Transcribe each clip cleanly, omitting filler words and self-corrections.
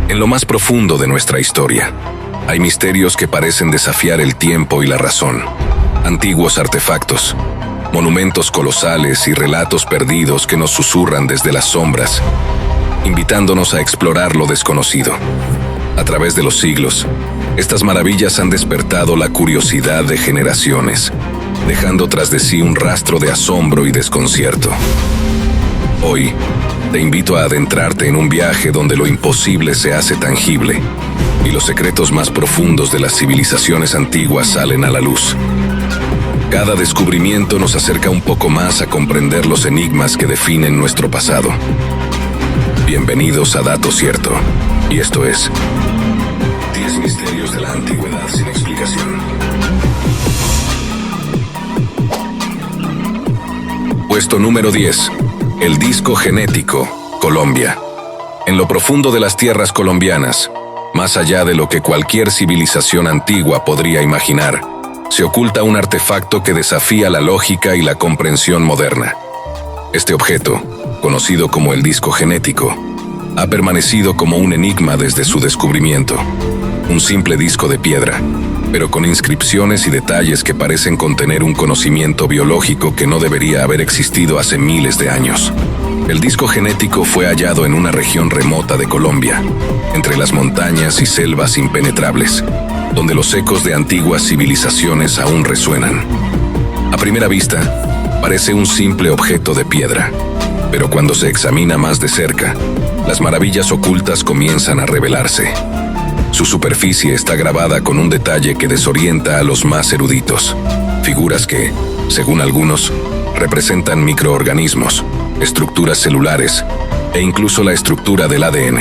En lo más profundo de nuestra historia, hay misterios que parecen desafiar el tiempo y la razón. Antiguos artefactos, monumentos colosales y relatos perdidos que nos susurran desde las sombras, invitándonos a explorar lo desconocido. A través de los siglos, estas maravillas han despertado la curiosidad de generaciones, dejando tras de sí un rastro de asombro y desconcierto. Hoy, te invito a adentrarte en un viaje donde lo imposible se hace tangible y los secretos más profundos de las civilizaciones antiguas salen a la luz. Cada descubrimiento nos acerca un poco más a comprender los enigmas que definen nuestro pasado. Bienvenidos a Dato Cierto, y esto es 10 misterios de la antigüedad sin explicación. Puesto número 10. El disco genético, Colombia. En lo profundo de las tierras colombianas, más allá de lo que cualquier civilización antigua podría imaginar, se oculta un artefacto que desafía la lógica y la comprensión moderna. Este objeto, conocido como el disco genético, ha permanecido como un enigma desde su descubrimiento. Un simple disco de piedra, pero con inscripciones y detalles que parecen contener un conocimiento biológico que no debería haber existido hace miles de años. El disco genético fue hallado en una región remota de Colombia, entre las montañas y selvas impenetrables, donde los ecos de antiguas civilizaciones aún resuenan. A primera vista, parece un simple objeto de piedra, pero cuando se examina más de cerca, las maravillas ocultas comienzan a revelarse. Su superficie está grabada con un detalle que desorienta a los más eruditos. Figuras que, según algunos, representan microorganismos, estructuras celulares e incluso la estructura del ADN.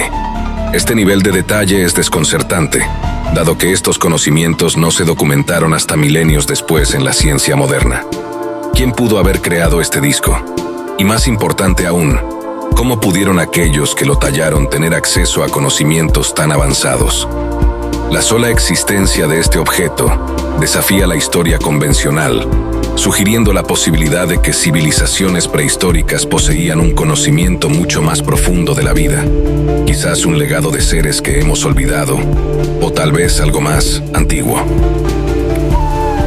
Este nivel de detalle es desconcertante, dado que estos conocimientos no se documentaron hasta milenios después en la ciencia moderna. ¿Quién pudo haber creado este disco? Y más importante aún, ¿cómo pudieron aquellos que lo tallaron tener acceso a conocimientos tan avanzados? La sola existencia de este objeto desafía la historia convencional, sugiriendo la posibilidad de que civilizaciones prehistóricas poseían un conocimiento mucho más profundo de la vida. Quizás un legado de seres que hemos olvidado, o tal vez algo más antiguo.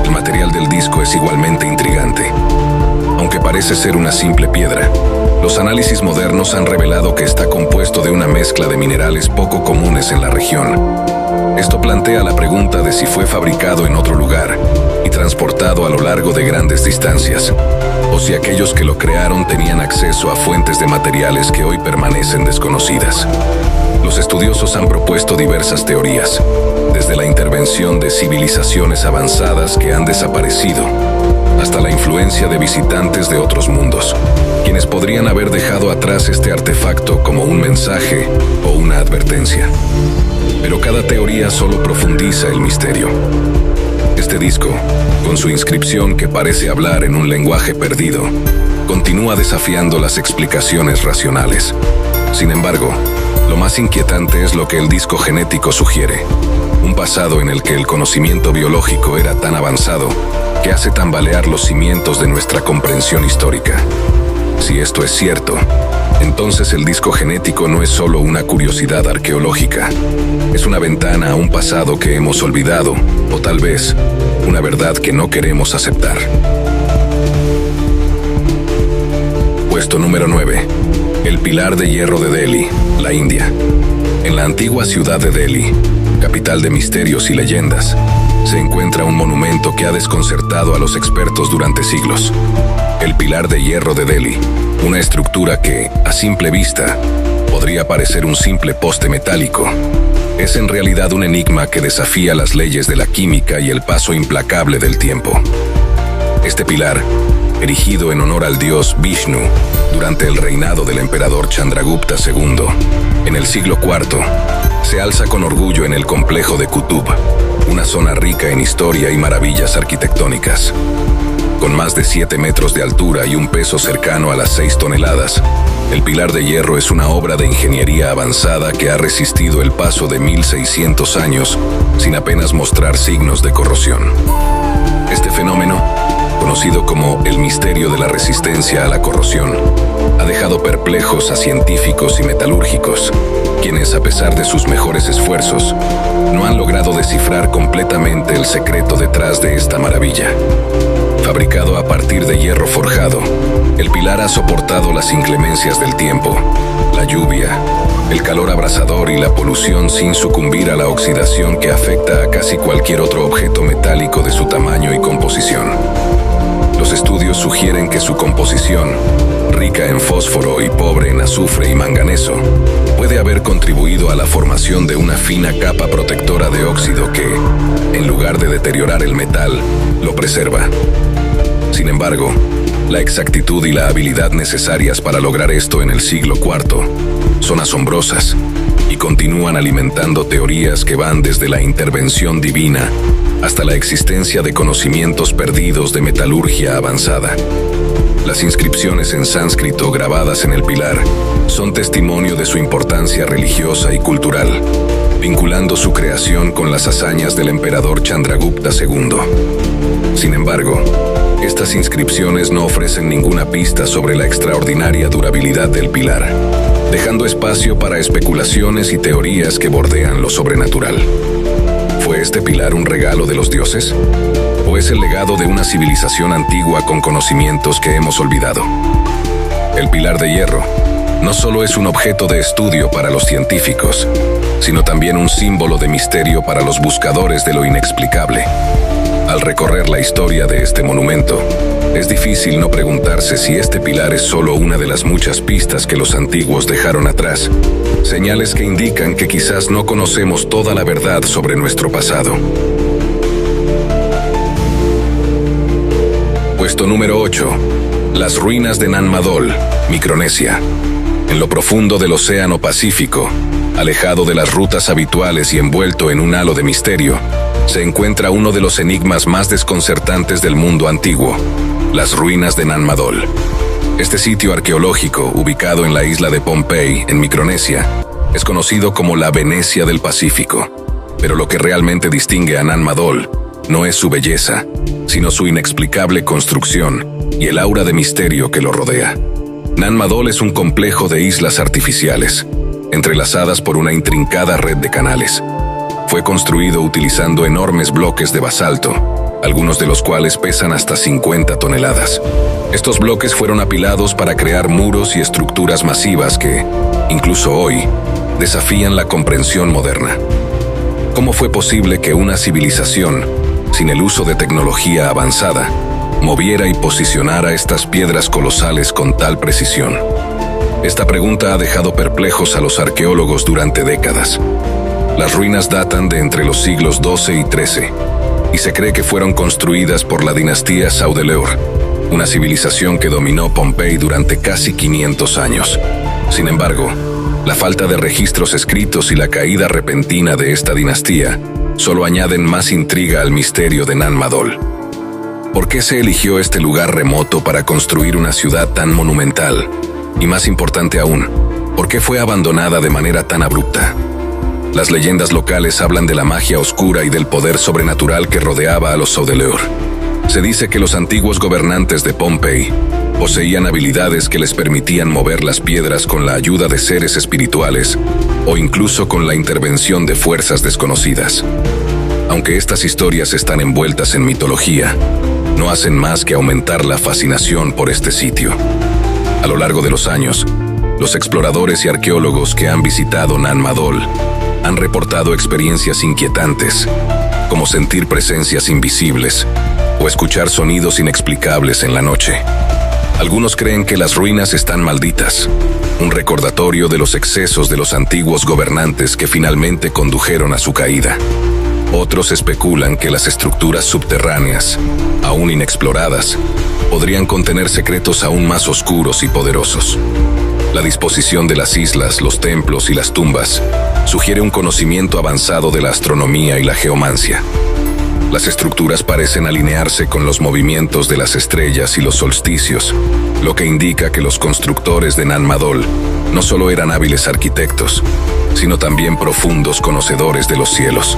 El material del disco es igualmente intrigante. Aunque parece ser una simple piedra, los análisis modernos han revelado que está compuesto de una mezcla de minerales poco comunes en la región. Esto plantea la pregunta de si fue fabricado en otro lugar y transportado a lo largo de grandes distancias, o si aquellos que lo crearon tenían acceso a fuentes de materiales que hoy permanecen desconocidas. Los estudiosos han propuesto diversas teorías, desde la intervención de civilizaciones avanzadas que han desaparecido, hasta la influencia de visitantes de otros mundos, quienes podrían haber dejado atrás este artefacto como un mensaje o una advertencia. Pero cada teoría solo profundiza el misterio. Este disco, con su inscripción que parece hablar en un lenguaje perdido, continúa desafiando las explicaciones racionales. Sin embargo, lo más inquietante es lo que el disco genético sugiere: un pasado en el que el conocimiento biológico era tan avanzado que hace tambalear los cimientos de nuestra comprensión histórica. Si esto es cierto, entonces el disco genético no es solo una curiosidad arqueológica, es una ventana a un pasado que hemos olvidado, o tal vez, una verdad que no queremos aceptar. Puesto número 9. El Pilar de Hierro de Delhi, la India. En la antigua ciudad de Delhi, capital de misterios y leyendas, se encuentra un monumento que ha desconcertado a los expertos durante siglos. El Pilar de Hierro de Delhi, una estructura que, a simple vista, podría parecer un simple poste metálico, es en realidad un enigma que desafía las leyes de la química y el paso implacable del tiempo. Este pilar, erigido en honor al dios Vishnu durante el reinado del emperador Chandragupta II, en el siglo IV, se alza con orgullo en el complejo de Qutub, una zona rica en historia y maravillas arquitectónicas. Con más de 7 metros de altura y un peso cercano a las 6 toneladas, el Pilar de Hierro es una obra de ingeniería avanzada que ha resistido el paso de 1600 años sin apenas mostrar signos de corrosión. Este fenómeno, conocido como el misterio de la resistencia a la corrosión, ha dejado perplejos a científicos y metalúrgicos, quienes, a pesar de sus mejores esfuerzos, no han logrado descifrar completamente el secreto detrás de esta maravilla. Fabricado a partir de hierro forjado, el pilar ha soportado las inclemencias del tiempo, la lluvia, el calor abrasador y la polución sin sucumbir a la oxidación que afecta a casi cualquier otro objeto metálico de su tamaño y composición. Los estudios sugieren que su composición, rica en fósforo y pobre en azufre y manganeso, puede haber contribuido a la formación de una fina capa protectora de óxido que, en lugar de deteriorar el metal, lo preserva. Sin embargo, la exactitud y la habilidad necesarias para lograr esto en el siglo IV son asombrosas y continúan alimentando teorías que van desde la intervención divina hasta la existencia de conocimientos perdidos de metalurgia avanzada. Las inscripciones en sánscrito grabadas en el pilar son testimonio de su importancia religiosa y cultural, vinculando su creación con las hazañas del emperador Chandragupta II. Sin embargo, estas inscripciones no ofrecen ninguna pista sobre la extraordinaria durabilidad del pilar, dejando espacio para especulaciones y teorías que bordean lo sobrenatural. ¿Fue este pilar un regalo de los dioses? ¿O es el legado de una civilización antigua con conocimientos que hemos olvidado? El pilar de hierro no solo es un objeto de estudio para los científicos, sino también un símbolo de misterio para los buscadores de lo inexplicable. Al recorrer la historia de este monumento, es difícil no preguntarse si este pilar es solo una de las muchas pistas que los antiguos dejaron atrás, señales que indican que quizás no conocemos toda la verdad sobre nuestro pasado. Puesto número 8. Las ruinas de Nan Madol, Micronesia. En lo profundo del Océano Pacífico, alejado de las rutas habituales y envuelto en un halo de misterio, se encuentra uno de los enigmas más desconcertantes del mundo antiguo, las ruinas de Nan Madol. Este sitio arqueológico, ubicado en la isla de Pohnpei, en Micronesia, es conocido como la Venecia del Pacífico. Pero lo que realmente distingue a Nan Madol no es su belleza, sino su inexplicable construcción y el aura de misterio que lo rodea. Nan Madol es un complejo de islas artificiales, entrelazadas por una intrincada red de canales. Fue construido utilizando enormes bloques de basalto, algunos de los cuales pesan hasta 50 toneladas. Estos bloques fueron apilados para crear muros y estructuras masivas que, incluso hoy, desafían la comprensión moderna. ¿Cómo fue posible que una civilización, sin el uso de tecnología avanzada, moviera y posicionara estas piedras colosales con tal precisión? Esta pregunta ha dejado perplejos a los arqueólogos durante décadas. Las ruinas datan de entre los siglos XII y XIII, y se cree que fueron construidas por la dinastía Saudeleur, una civilización que dominó Pohnpei durante casi 500 años. Sin embargo, la falta de registros escritos y la caída repentina de esta dinastía solo añaden más intriga al misterio de Nan Madol. ¿Por qué se eligió este lugar remoto para construir una ciudad tan monumental? Y más importante aún, ¿por qué fue abandonada de manera tan abrupta? Las leyendas locales hablan de la magia oscura y del poder sobrenatural que rodeaba a los Saudeleur. Se dice que los antiguos gobernantes de Pohnpei poseían habilidades que les permitían mover las piedras con la ayuda de seres espirituales o incluso con la intervención de fuerzas desconocidas. Aunque estas historias están envueltas en mitología, no hacen más que aumentar la fascinación por este sitio. A lo largo de los años, los exploradores y arqueólogos que han visitado Nan Madol han reportado experiencias inquietantes, como sentir presencias invisibles o escuchar sonidos inexplicables en la noche. Algunos creen que las ruinas están malditas, un recordatorio de los excesos de los antiguos gobernantes que finalmente condujeron a su caída. Otros especulan que las estructuras subterráneas, aún inexploradas, podrían contener secretos aún más oscuros y poderosos. La disposición de las islas, los templos y las tumbas sugiere un conocimiento avanzado de la astronomía y la geomancia. Las estructuras parecen alinearse con los movimientos de las estrellas y los solsticios, lo que indica que los constructores de Nan Madol no solo eran hábiles arquitectos, sino también profundos conocedores de los cielos.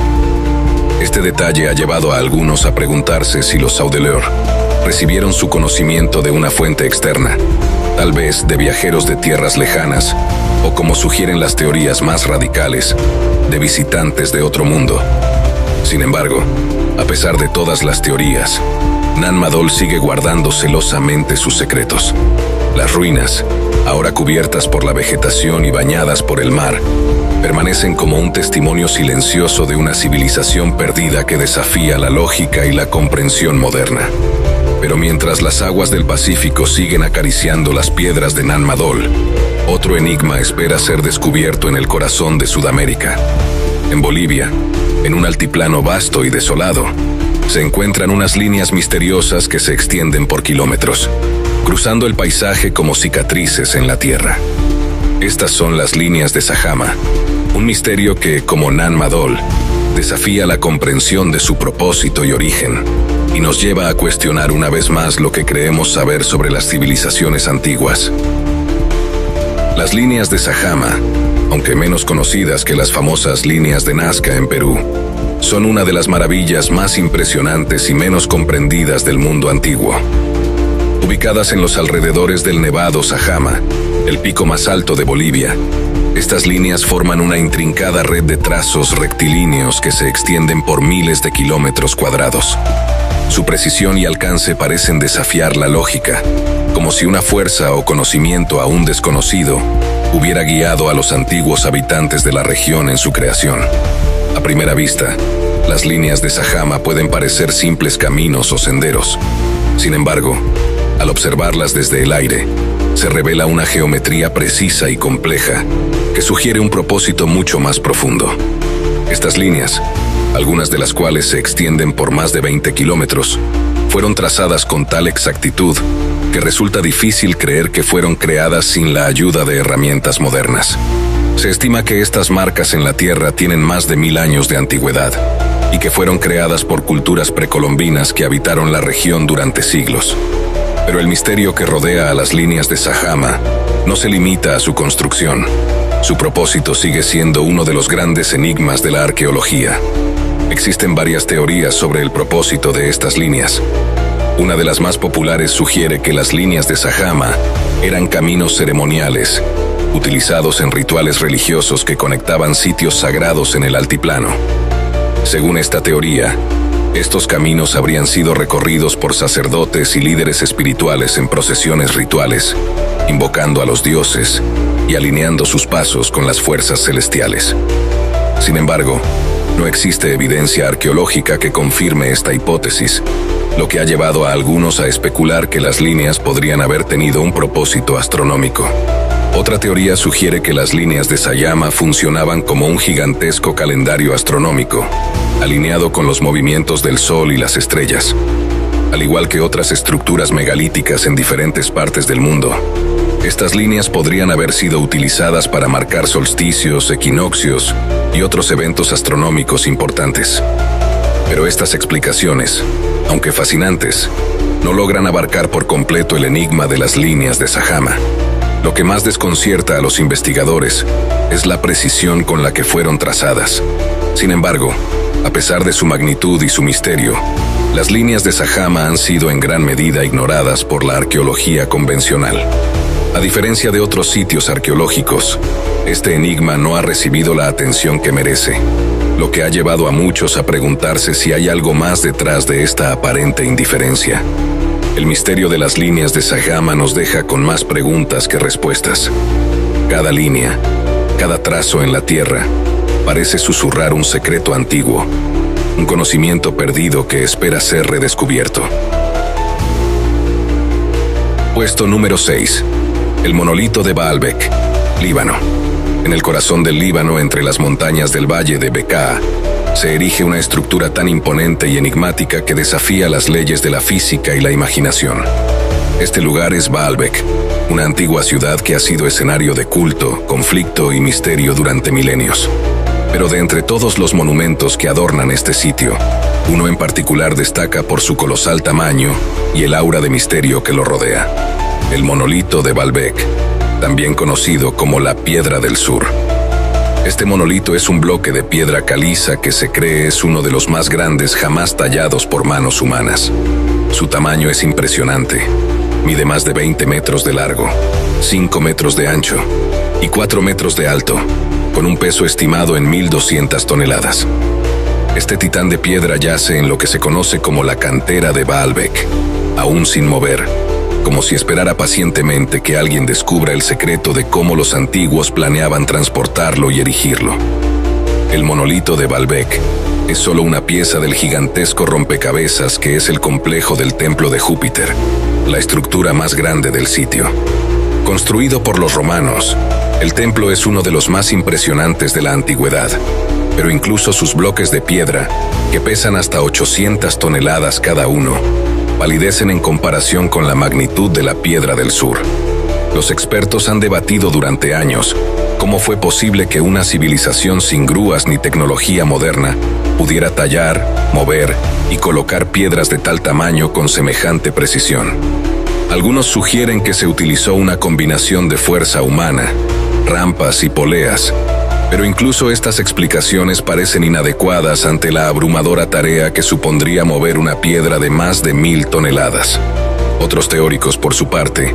Este detalle ha llevado a algunos a preguntarse si los Saudeleur recibieron su conocimiento de una fuente externa, tal vez de viajeros de tierras lejanas, o como sugieren las teorías más radicales, de visitantes de otro mundo. Sin embargo, a pesar de todas las teorías, Nan Madol sigue guardando celosamente sus secretos. Las ruinas, ahora cubiertas por la vegetación y bañadas por el mar, permanecen como un testimonio silencioso de una civilización perdida que desafía la lógica y la comprensión moderna. Pero mientras las aguas del Pacífico siguen acariciando las piedras de Nan Madol, otro enigma espera ser descubierto en el corazón de Sudamérica. En Bolivia, en un altiplano vasto y desolado, se encuentran unas líneas misteriosas que se extienden por kilómetros, cruzando el paisaje como cicatrices en la tierra. Estas son las líneas de Sajama, un misterio que, como Nan Madol, desafía la comprensión de su propósito y origen, y nos lleva a cuestionar una vez más lo que creemos saber sobre las civilizaciones antiguas. Las líneas de Sajama, aunque menos conocidas que las famosas líneas de Nazca en Perú, son una de las maravillas más impresionantes y menos comprendidas del mundo antiguo. Ubicadas en los alrededores del Nevado Sajama, el pico más alto de Bolivia, estas líneas forman una intrincada red de trazos rectilíneos que se extienden por miles de kilómetros cuadrados. Su precisión y alcance parecen desafiar la lógica, como si una fuerza o conocimiento aún desconocido hubiera guiado a los antiguos habitantes de la región en su creación. A primera vista, las líneas de Sajama pueden parecer simples caminos o senderos. Sin embargo, al observarlas desde el aire, se revela una geometría precisa y compleja que sugiere un propósito mucho más profundo. Estas líneas, algunas de las cuales se extienden por más de 20 kilómetros, fueron trazadas con tal exactitud que resulta difícil creer que fueron creadas sin la ayuda de herramientas modernas. Se estima que estas marcas en la Tierra tienen más de 1000 años de antigüedad y que fueron creadas por culturas precolombinas que habitaron la región durante siglos. Pero el misterio que rodea a las líneas de Sajama no se limita a su construcción. Su propósito sigue siendo uno de los grandes enigmas de la arqueología. Existen varias teorías sobre el propósito de estas líneas. Una de las más populares sugiere que las líneas de Sajama eran caminos ceremoniales, utilizados en rituales religiosos que conectaban sitios sagrados en el altiplano. Según esta teoría, estos caminos habrían sido recorridos por sacerdotes y líderes espirituales en procesiones rituales, invocando a los dioses y alineando sus pasos con las fuerzas celestiales. Sin embargo, no existe evidencia arqueológica que confirme esta hipótesis, lo que ha llevado a algunos a especular que las líneas podrían haber tenido un propósito astronómico. Otra teoría sugiere que las líneas de Sajama funcionaban como un gigantesco calendario astronómico, alineado con los movimientos del Sol y las estrellas. Al igual que otras estructuras megalíticas en diferentes partes del mundo, estas líneas podrían haber sido utilizadas para marcar solsticios, equinoccios y otros eventos astronómicos importantes. Pero estas explicaciones, aunque fascinantes, no logran abarcar por completo el enigma de las líneas de Sajama. Lo que más desconcierta a los investigadores es la precisión con la que fueron trazadas. Sin embargo, a pesar de su magnitud y su misterio, las líneas de Sajama han sido en gran medida ignoradas por la arqueología convencional. A diferencia de otros sitios arqueológicos, este enigma no ha recibido la atención que merece, lo que ha llevado a muchos a preguntarse si hay algo más detrás de esta aparente indiferencia. El misterio de las líneas de Sajama nos deja con más preguntas que respuestas. Cada línea, cada trazo en la tierra, parece susurrar un secreto antiguo, un conocimiento perdido que espera ser redescubierto. Puesto número 6. El monolito de Baalbek, Líbano. En el corazón del Líbano, entre las montañas del valle de Bekaa, se erige una estructura tan imponente y enigmática que desafía las leyes de la física y la imaginación. Este lugar es Baalbek, una antigua ciudad que ha sido escenario de culto, conflicto y misterio durante milenios. Pero de entre todos los monumentos que adornan este sitio, uno en particular destaca por su colosal tamaño y el aura de misterio que lo rodea. El monolito de Baalbek, también conocido como la Piedra del Sur. Este monolito es un bloque de piedra caliza que se cree es uno de los más grandes jamás tallados por manos humanas. Su tamaño es impresionante. Mide más de 20 metros de largo, 5 metros de ancho y 4 metros de alto, con un peso estimado en 1.200 toneladas. Este titán de piedra yace en lo que se conoce como la cantera de Baalbek, aún sin mover, como si esperara pacientemente que alguien descubra el secreto de cómo los antiguos planeaban transportarlo y erigirlo. El monolito de Baalbek es solo una pieza del gigantesco rompecabezas que es el complejo del templo de Júpiter, la estructura más grande del sitio. Construido por los romanos, el templo es uno de los más impresionantes de la antigüedad, pero incluso sus bloques de piedra, que pesan hasta 800 toneladas cada uno, palidecen en comparación con la magnitud de la piedra del sur. Los expertos han debatido durante años cómo fue posible que una civilización sin grúas ni tecnología moderna pudiera tallar, mover y colocar piedras de tal tamaño con semejante precisión. Algunos sugieren que se utilizó una combinación de fuerza humana, rampas y poleas, pero incluso estas explicaciones parecen inadecuadas ante la abrumadora tarea que supondría mover una piedra de más de 1.000 toneladas. Otros teóricos, por su parte,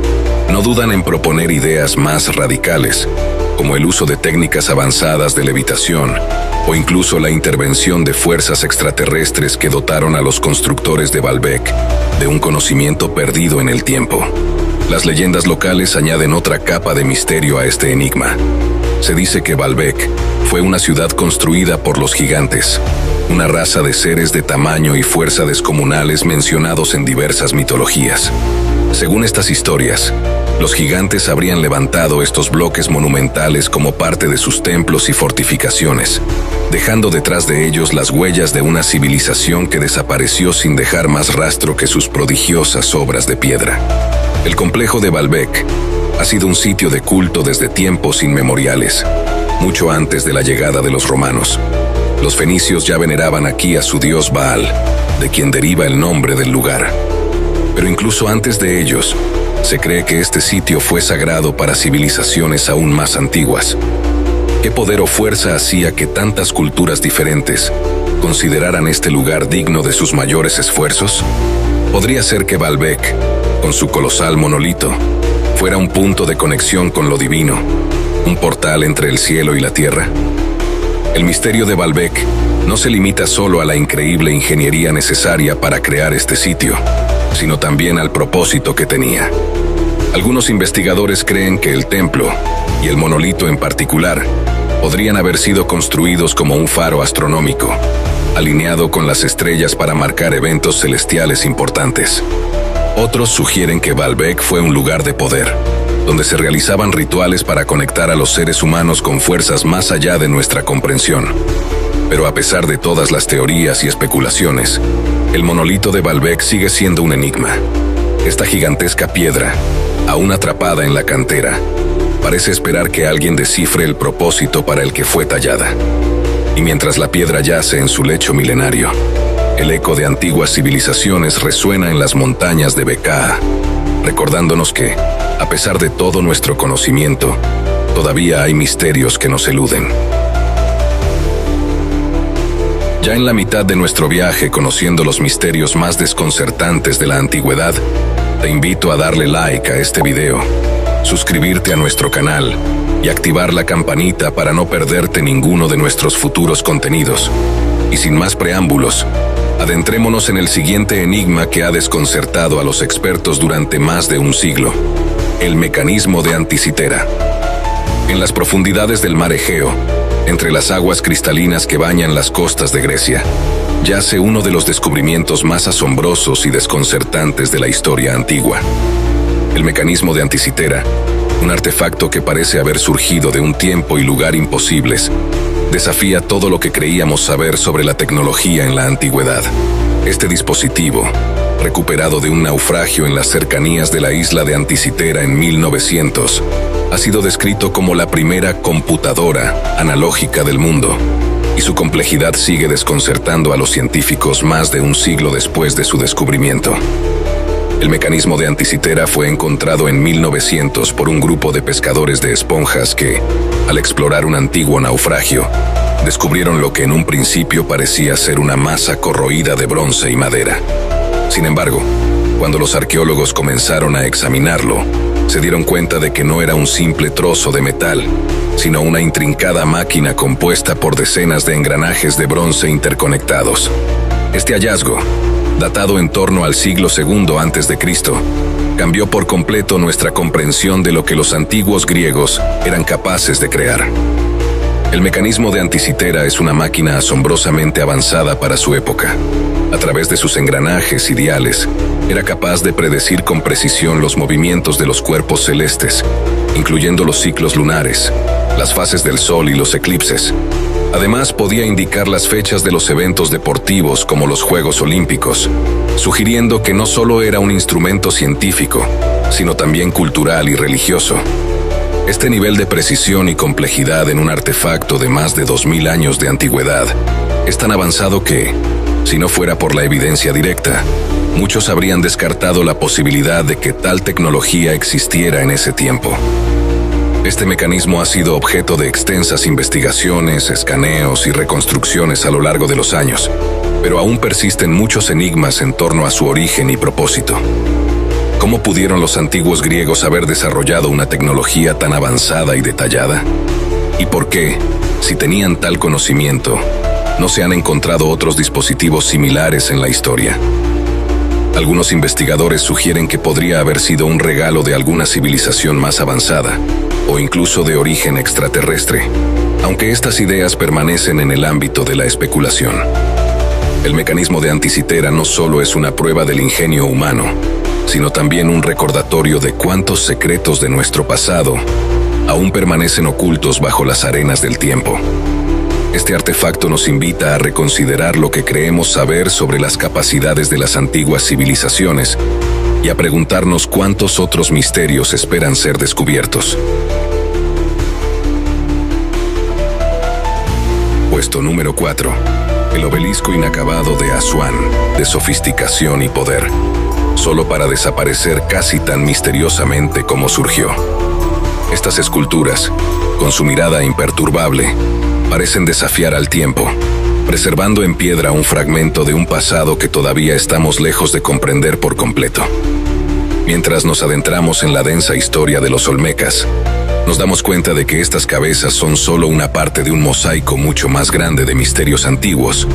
no dudan en proponer ideas más radicales, como el uso de técnicas avanzadas de levitación o incluso la intervención de fuerzas extraterrestres que dotaron a los constructores de Baalbek de un conocimiento perdido en el tiempo. Las leyendas locales añaden otra capa de misterio a este enigma. Se dice que Baalbek fue una ciudad construida por los gigantes, una raza de seres de tamaño y fuerza descomunales mencionados en diversas mitologías. Según estas historias, los gigantes habrían levantado estos bloques monumentales como parte de sus templos y fortificaciones, dejando detrás de ellos las huellas de una civilización que desapareció sin dejar más rastro que sus prodigiosas obras de piedra. El complejo de Baalbek ha sido un sitio de culto desde tiempos inmemoriales, mucho antes de la llegada de los romanos. Los fenicios ya veneraban aquí a su dios Baal, de quien deriva el nombre del lugar. Pero incluso antes de ellos, se cree que este sitio fue sagrado para civilizaciones aún más antiguas. ¿Qué poder o fuerza hacía que tantas culturas diferentes consideraran este lugar digno de sus mayores esfuerzos? Podría ser que Baalbek, con su colosal monolito, fuera un punto de conexión con lo divino, un portal entre el cielo y la tierra. El misterio de Baalbek no se limita solo a la increíble ingeniería necesaria para crear este sitio, sino también al propósito que tenía. Algunos investigadores creen que el templo, y el monolito en particular, podrían haber sido construidos como un faro astronómico, alineado con las estrellas para marcar eventos celestiales importantes. Otros sugieren que Baalbek fue un lugar de poder, donde se realizaban rituales para conectar a los seres humanos con fuerzas más allá de nuestra comprensión. Pero a pesar de todas las teorías y especulaciones, el monolito de Baalbek sigue siendo un enigma. Esta gigantesca piedra, aún atrapada en la cantera, parece esperar que alguien descifre el propósito para el que fue tallada. Y mientras la piedra yace en su lecho milenario, el eco de antiguas civilizaciones resuena en las montañas de Bekaa, recordándonos que, a pesar de todo nuestro conocimiento, todavía hay misterios que nos eluden. Ya en la mitad de nuestro viaje conociendo los misterios más desconcertantes de la antigüedad, te invito a darle like a este video, suscribirte a nuestro canal y activar la campanita para no perderte ninguno de nuestros futuros contenidos. Y sin más preámbulos, adentrémonos en el siguiente enigma que ha desconcertado a los expertos durante más de un siglo: el mecanismo de Anticitera. En las profundidades del mar Egeo, entre las aguas cristalinas que bañan las costas de Grecia, yace uno de los descubrimientos más asombrosos y desconcertantes de la historia antigua. El mecanismo de Anticitera, un artefacto que parece haber surgido de un tiempo y lugar imposibles, desafía todo lo que creíamos saber sobre la tecnología en la antigüedad. Este dispositivo, recuperado de un naufragio en las cercanías de la isla de Anticitera en 1900, ha sido descrito como la primera computadora analógica del mundo, y su complejidad sigue desconcertando a los científicos más de un siglo después de su descubrimiento. El mecanismo de Anticitera fue encontrado en 1900 por un grupo de pescadores de esponjas que, al explorar un antiguo naufragio, descubrieron lo que en un principio parecía ser una masa corroída de bronce y madera. Sin embargo, Cuando los arqueólogos comenzaron a examinarlo, se dieron cuenta de que no era un simple trozo de metal, sino una intrincada máquina compuesta por decenas de engranajes de bronce interconectados. Este hallazgo, datado en torno al siglo II a.C., cambió por completo nuestra comprensión de lo que los antiguos griegos eran capaces de crear. El mecanismo de Anticitera es una máquina asombrosamente avanzada para su época. A través de sus engranajes y diales, era capaz de predecir con precisión los movimientos de los cuerpos celestes, incluyendo los ciclos lunares, las fases del Sol y los eclipses. Además, podía indicar las fechas de los eventos deportivos como los Juegos Olímpicos, sugiriendo que no solo era un instrumento científico, sino también cultural y religioso. Este nivel de precisión y complejidad en un artefacto de más de 2000 años de antigüedad es tan avanzado que, si no fuera por la evidencia directa, muchos habrían descartado la posibilidad de que tal tecnología existiera en ese tiempo. Este mecanismo ha sido objeto de extensas investigaciones, escaneos y reconstrucciones a lo largo de los años, pero aún persisten muchos enigmas en torno a su origen y propósito. ¿Cómo pudieron los antiguos griegos haber desarrollado una tecnología tan avanzada y detallada? ¿Y por qué, si tenían tal conocimiento, no se han encontrado otros dispositivos similares en la historia? Algunos investigadores sugieren que podría haber sido un regalo de alguna civilización más avanzada, o incluso de origen extraterrestre, aunque estas ideas permanecen en el ámbito de la especulación. El mecanismo de Anticitera no solo es una prueba del ingenio humano, sino también un recordatorio de cuántos secretos de nuestro pasado aún permanecen ocultos bajo las arenas del tiempo. Este artefacto nos invita a reconsiderar lo que creemos saber sobre las capacidades de las antiguas civilizaciones y a preguntarnos cuántos otros misterios esperan ser descubiertos. Puesto número 4. El obelisco inacabado de Asuán, de sofisticación y poder, solo para desaparecer casi tan misteriosamente como surgió. Estas esculturas, con su mirada imperturbable, parecen desafiar al tiempo, preservando en piedra un fragmento de un pasado que todavía estamos lejos de comprender por completo. Mientras nos adentramos en la densa historia de los olmecas, nos damos cuenta de que estas cabezas son solo una parte de un mosaico mucho más grande de misterios antiguos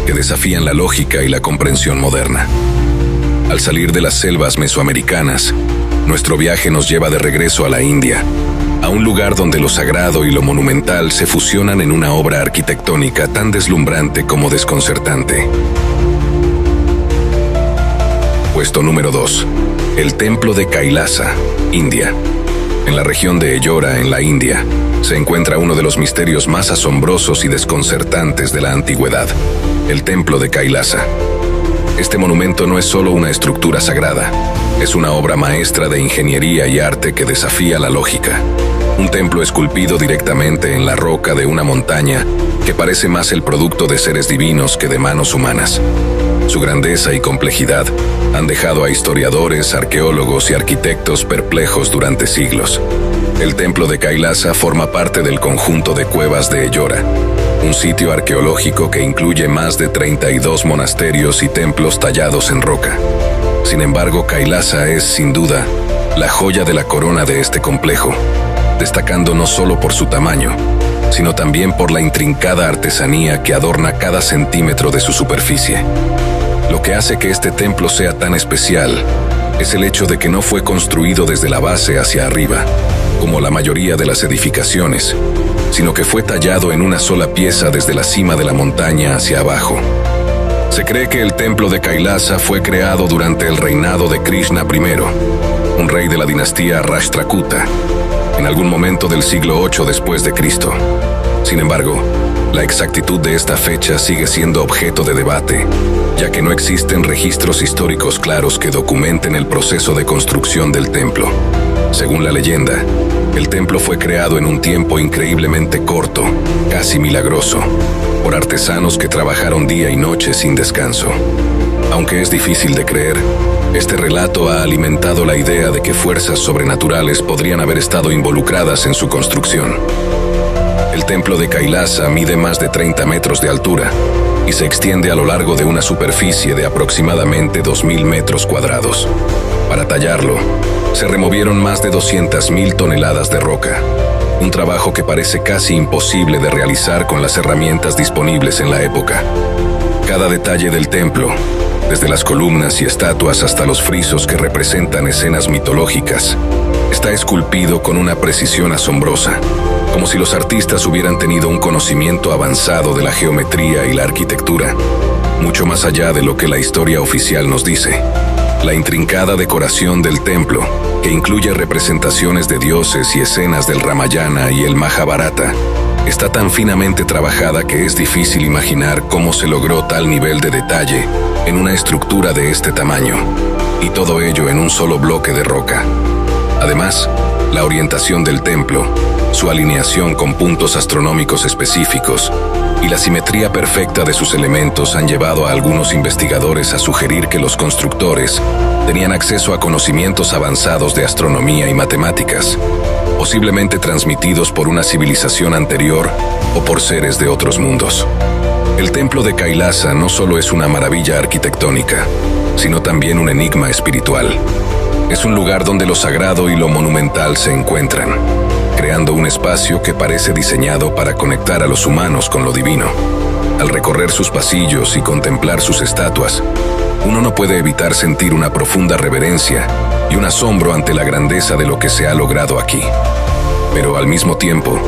que desafían la lógica y la comprensión moderna. Al salir de las selvas mesoamericanas, nuestro viaje nos lleva de regreso a la India, a un lugar donde lo sagrado y lo monumental se fusionan en una obra arquitectónica tan deslumbrante como desconcertante. Puesto número 2. El Templo de Kailasa, India. En la región de Ellora, en la India, se encuentra uno de los misterios más asombrosos y desconcertantes de la antigüedad, el Templo de Kailasa. Este monumento no es solo una estructura sagrada, es una obra maestra de ingeniería y arte que desafía la lógica. Un templo esculpido directamente en la roca de una montaña que parece más el producto de seres divinos que de manos humanas. Su grandeza y complejidad han dejado a historiadores, arqueólogos y arquitectos perplejos durante siglos. El Templo de Kailasa forma parte del conjunto de cuevas de Ellora, un sitio arqueológico que incluye más de 32 monasterios y templos tallados en roca. Sin embargo, Kailasa es, sin duda, la joya de la corona de este complejo, destacando no solo por su tamaño, sino también por la intrincada artesanía que adorna cada centímetro de su superficie. Lo que hace que este templo sea tan especial es el hecho de que no fue construido desde la base hacia arriba, como la mayoría de las edificaciones, sino que fue tallado en una sola pieza desde la cima de la montaña hacia abajo. Se cree que el templo de Kailasa fue creado durante el reinado de Krishna I, un rey de la dinastía Rashtrakuta, en algún momento del siglo VIII después de Cristo. Sin embargo, la exactitud de esta fecha sigue siendo objeto de debate, ya que no existen registros históricos claros que documenten el proceso de construcción del templo. Según la leyenda, el templo fue creado en un tiempo increíblemente corto, casi milagroso, por artesanos que trabajaron día y noche sin descanso. Aunque es difícil de creer, este relato ha alimentado la idea de que fuerzas sobrenaturales podrían haber estado involucradas en su construcción. El templo de Kailasa mide más de 30 metros de altura y se extiende a lo largo de una superficie de aproximadamente 2.000 metros cuadrados. Para tallarlo, se removieron más de 200.000 toneladas de roca, un trabajo que parece casi imposible de realizar con las herramientas disponibles en la época. Cada detalle del templo, desde las columnas y estatuas hasta los frisos que representan escenas mitológicas, está esculpido con una precisión asombrosa, como si los artistas hubieran tenido un conocimiento avanzado de la geometría y la arquitectura, mucho más allá de lo que la historia oficial nos dice. La intrincada decoración del templo, que incluye representaciones de dioses y escenas del Ramayana y el Mahabharata, está tan finamente trabajada que es difícil imaginar cómo se logró tal nivel de detalle en una estructura de este tamaño, y todo ello en un solo bloque de roca. Además, la orientación del templo, su alineación con puntos astronómicos específicos y la simetría perfecta de sus elementos han llevado a algunos investigadores a sugerir que los constructores tenían acceso a conocimientos avanzados de astronomía y matemáticas, posiblemente transmitidos por una civilización anterior o por seres de otros mundos. El templo de Kailasa no solo es una maravilla arquitectónica, sino también un enigma espiritual. Es un lugar donde lo sagrado y lo monumental se encuentran, creando un espacio que parece diseñado para conectar a los humanos con lo divino. Al recorrer sus pasillos y contemplar sus estatuas, uno no puede evitar sentir una profunda reverencia y un asombro ante la grandeza de lo que se ha logrado aquí. Pero al mismo tiempo,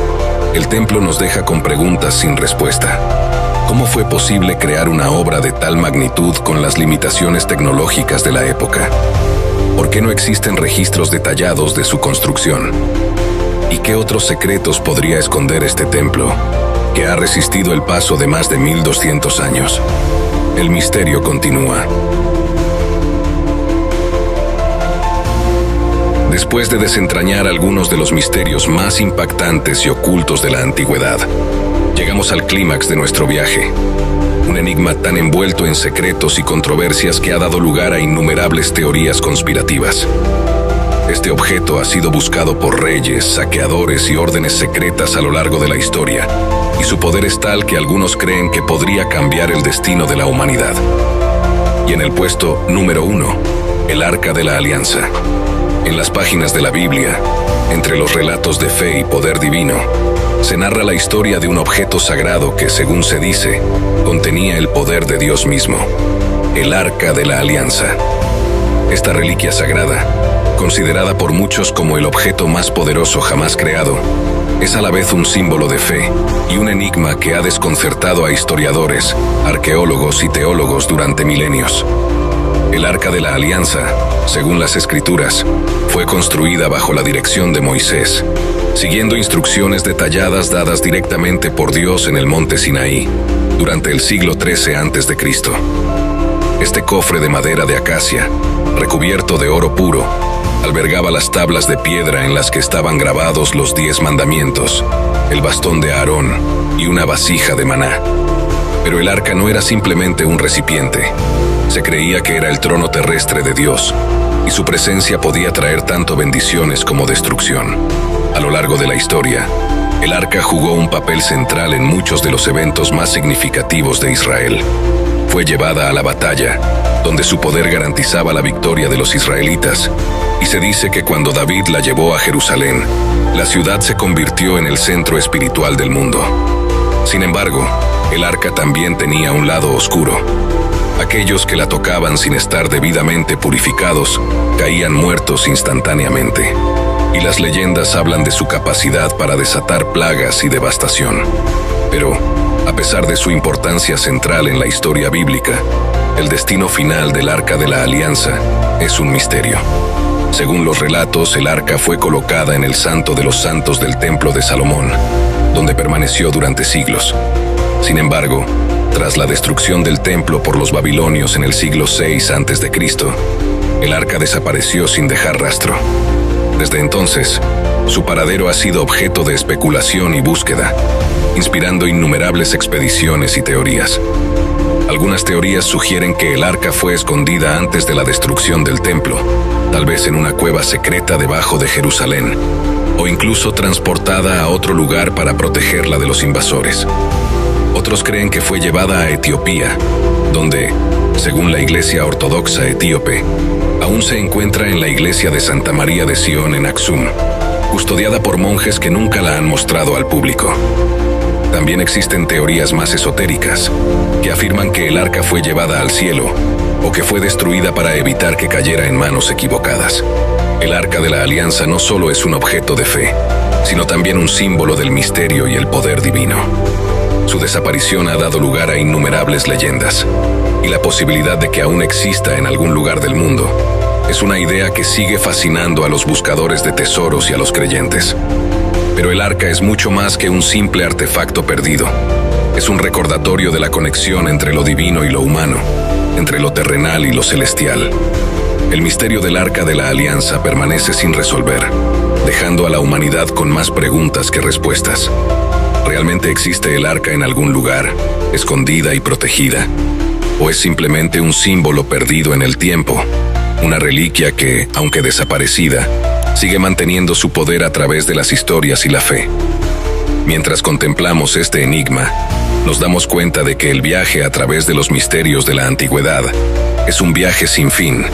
el templo nos deja con preguntas sin respuesta. ¿Cómo fue posible crear una obra de tal magnitud con las limitaciones tecnológicas de la época? ¿Por qué no existen registros detallados de su construcción? ¿Y qué otros secretos podría esconder este templo, que ha resistido el paso de más de 1200 años? El misterio continúa. Después de desentrañar algunos de los misterios más impactantes y ocultos de la antigüedad, llegamos al clímax de nuestro viaje. Un enigma tan envuelto en secretos y controversias que ha dado lugar a innumerables teorías conspirativas. Este objeto ha sido buscado por reyes, saqueadores y órdenes secretas a lo largo de la historia, y su poder es tal que algunos creen que podría cambiar el destino de la humanidad. Y en el puesto número 1, el Arca de la Alianza. En las páginas de la Biblia, entre los relatos de fe y poder divino, se narra la historia de un objeto sagrado que, según se dice, contenía el poder de Dios mismo, el Arca de la Alianza. Esta reliquia sagrada, considerada por muchos como el objeto más poderoso jamás creado, es a la vez un símbolo de fe y un enigma que ha desconcertado a historiadores, arqueólogos y teólogos durante milenios. El Arca de la Alianza, según las Escrituras, fue construida bajo la dirección de Moisés, siguiendo instrucciones detalladas dadas directamente por Dios en el monte Sinaí, durante el siglo XIII a.C. Este cofre de madera de acacia, recubierto de oro puro, albergaba las tablas de piedra en las que estaban grabados los 10 mandamientos, el bastón de Aarón y una vasija de maná. Pero el arca no era simplemente un recipiente. Se creía que era el trono terrestre de Dios, y su presencia podía traer tanto bendiciones como destrucción. A lo largo de la historia, el arca jugó un papel central en muchos de los eventos más significativos de Israel. Fue llevada a la batalla, donde su poder garantizaba la victoria de los israelitas, y se dice que cuando David la llevó a Jerusalén, la ciudad se convirtió en el centro espiritual del mundo. Sin embargo, el arca también tenía un lado oscuro. Aquellos que la tocaban sin estar debidamente purificados caían muertos instantáneamente, y las leyendas hablan de su capacidad para desatar plagas y devastación. Pero, a pesar de su importancia central en la historia bíblica, el destino final del Arca de la Alianza es un misterio. Según los relatos, el arca fue colocada en el Santo de los Santos del Templo de Salomón, donde permaneció durante siglos. Sin embargo, tras la destrucción del templo por los babilonios en el siglo VI a.C., el arca desapareció sin dejar rastro. Desde entonces, su paradero ha sido objeto de especulación y búsqueda, inspirando innumerables expediciones y teorías. Algunas teorías sugieren que el arca fue escondida antes de la destrucción del templo, tal vez en una cueva secreta debajo de Jerusalén, o incluso transportada a otro lugar para protegerla de los invasores. Otros creen que fue llevada a Etiopía, donde, según la Iglesia Ortodoxa etíope, aún se encuentra en la iglesia de Santa María de Sion en Aksum, custodiada por monjes que nunca la han mostrado al público. También existen teorías más esotéricas, que afirman que el arca fue llevada al cielo o que fue destruida para evitar que cayera en manos equivocadas. El Arca de la Alianza no solo es un objeto de fe, sino también un símbolo del misterio y el poder divino. Su desaparición ha dado lugar a innumerables leyendas, y la posibilidad de que aún exista en algún lugar del mundo es una idea que sigue fascinando a los buscadores de tesoros y a los creyentes. Pero el arca es mucho más que un simple artefacto perdido. Es un recordatorio de la conexión entre lo divino y lo humano, entre lo terrenal y lo celestial. El misterio del Arca de la Alianza permanece sin resolver, dejando a la humanidad con más preguntas que respuestas. ¿Realmente existe el arca en algún lugar, escondida y protegida? ¿O es simplemente un símbolo perdido en el tiempo? Una reliquia que, aunque desaparecida, sigue manteniendo su poder a través de las historias y la fe. Mientras contemplamos este enigma, nos damos cuenta de que el viaje a través de los misterios de la antigüedad es un viaje sin fin,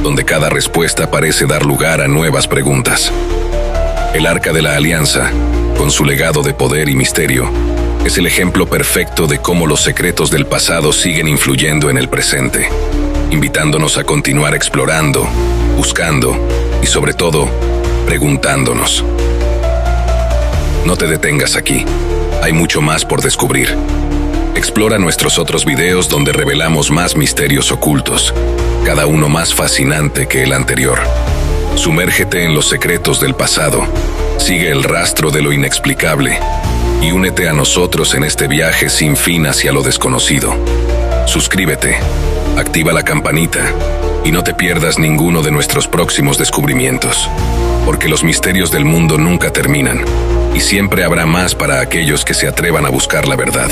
donde cada respuesta parece dar lugar a nuevas preguntas. El Arca de la Alianza, con su legado de poder y misterio, es el ejemplo perfecto de cómo los secretos del pasado siguen influyendo en el presente, invitándonos a continuar explorando, buscando y, sobre todo, preguntándonos. No te detengas aquí, hay mucho más por descubrir. Explora nuestros otros videos donde revelamos más misterios ocultos, cada uno más fascinante que el anterior. Sumérgete en los secretos del pasado, sigue el rastro de lo inexplicable y únete a nosotros en este viaje sin fin hacia lo desconocido. Suscríbete, activa la campanita y no te pierdas ninguno de nuestros próximos descubrimientos, porque los misterios del mundo nunca terminan y siempre habrá más para aquellos que se atrevan a buscar la verdad.